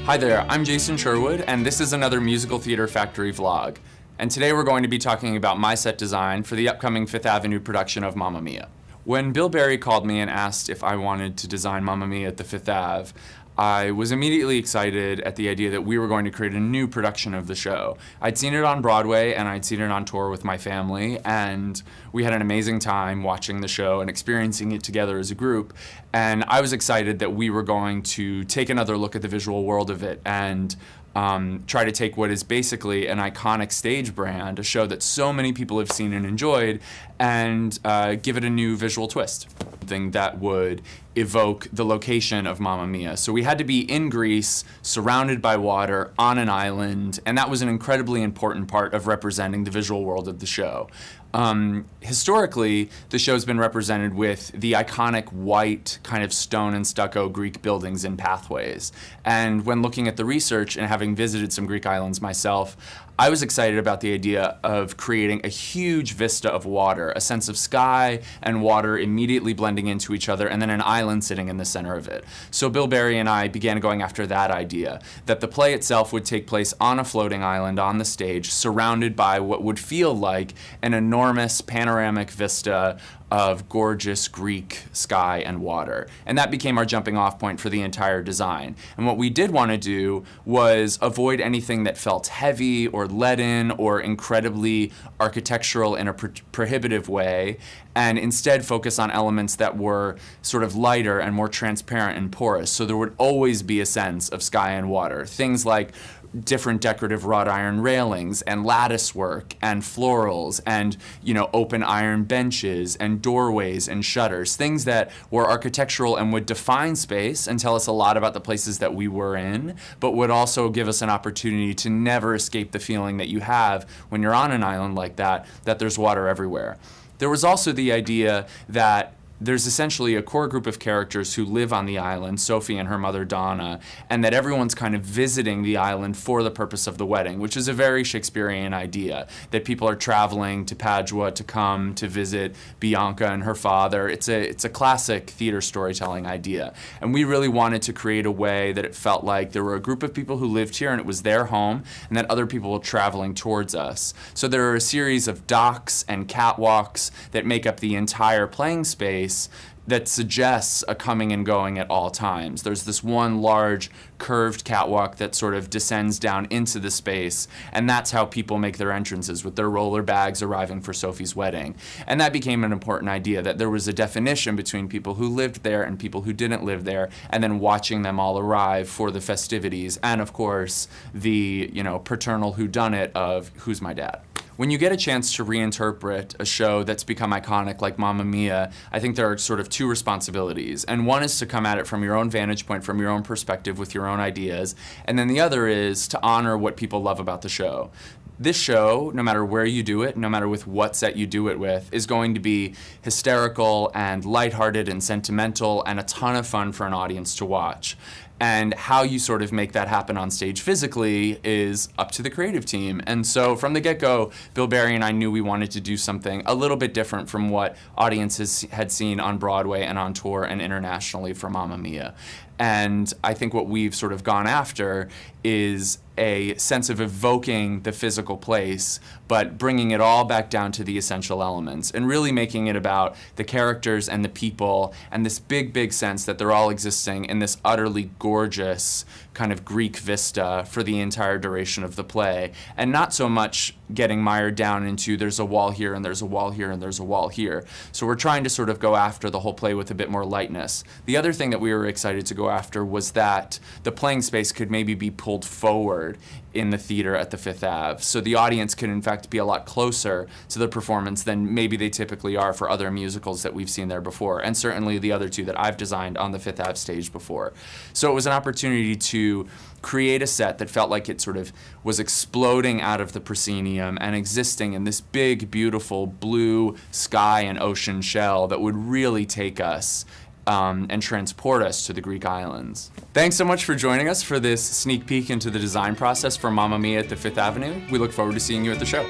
Hi there, I'm Jason Sherwood, and this is another Musical Theater Factory vlog. And today we're going to be talking about my set design for the upcoming Fifth Avenue production of Mamma Mia. When Bill Berry called me and asked if I wanted to design Mamma Mia at the Fifth Ave, I was immediately excited at the idea that we were going to create a new production of the show. I'd seen it on Broadway and I'd seen it on tour with my family, and we had an amazing time watching the show and experiencing it together as a group. And I was excited that we were going to take another look at the visual world of it and try to take what is basically an iconic stage brand, a show that so many people have seen and enjoyed, and give it a new visual twist. Something that would evoke the location of Mamma Mia. So we had to be in Greece, surrounded by water, on an island, and that was an incredibly important part of representing the visual world of the show. Historically, the show's been represented with the iconic white kind of stone and stucco Greek buildings and pathways. And when looking at the research and having visited some Greek islands myself, I was excited about the idea of creating a huge vista of water, a sense of sky and water immediately blending into each other, and then an island sitting in the center of it. So Bill Berry and I began going after that idea, that the play itself would take place on a floating island on the stage, surrounded by what would feel like an enormous panoramic vista of gorgeous Greek sky and water. And that became our jumping off point for the entire design. And what we did want to do was avoid anything that felt heavy or leaden or incredibly architectural in a prohibitive way, and instead focus on elements that were sort of lighter and more transparent and porous. So there would always be a sense of sky and water. Things like different decorative wrought iron railings and lattice work and florals and, open iron benches and doorways and shutters, things that were architectural and would define space and tell us a lot about the places that we were in, but would also give us an opportunity to never escape the feeling that you have when you're on an island like that there's water everywhere. There was also the idea that there's essentially a core group of characters who live on the island, Sophie and her mother Donna, and that everyone's kind of visiting the island for the purpose of the wedding, which is a very Shakespearean idea, that people are traveling to Padua to come to visit Bianca and her father. It's a classic theater storytelling idea. And we really wanted to create a way that it felt like there were a group of people who lived here and it was their home, and that other people were traveling towards us. So there are a series of docks and catwalks that make up the entire playing space that suggests a coming and going at all times. There's this one large curved catwalk that sort of descends down into the space, and that's how people make their entrances, with their roller bags arriving for Sophie's wedding. And that became an important idea, that there was a definition between people who lived there and people who didn't live there, and then watching them all arrive for the festivities, and of course the paternal whodunit of who's my dad. When you get a chance to reinterpret a show that's become iconic like Mamma Mia, I think there are sort of two responsibilities. And one is to come at it from your own vantage point, from your own perspective, with your own ideas. And then the other is to honor what people love about the show. This show, no matter where you do it, no matter with what set you do it with, is going to be hysterical and lighthearted and sentimental and a ton of fun for an audience to watch. And how you sort of make that happen on stage physically is up to the creative team. And so from the get-go, Bill Berry and I knew we wanted to do something a little bit different from what audiences had seen on Broadway and on tour and internationally for Mamma Mia. And I think what we've sort of gone after is a sense of evoking the physical place, but bringing it all back down to the essential elements and really making it about the characters and the people and this big, big sense that they're all existing in this utterly gorgeous kind of Greek vista for the entire duration of the play, and not so much getting mired down into there's a wall here and there's a wall here and there's a wall here. So we're trying to sort of go after the whole play with a bit more lightness. The other thing that we were excited to go after was that the playing space could maybe be pulled forward in the theater at the Fifth Ave. So the audience could in fact be a lot closer to the performance than maybe they typically are for other musicals that we've seen there before, and certainly the other two that I've designed on the Fifth Ave stage before. So it was an opportunity to create a set that felt like it sort of was exploding out of the proscenium and existing in this big, beautiful blue sky and ocean shell that would really take us and transport us to the Greek islands. Thanks so much for joining us for this sneak peek into the design process for Mamma Mia at the Fifth Avenue. We look forward to seeing you at the show.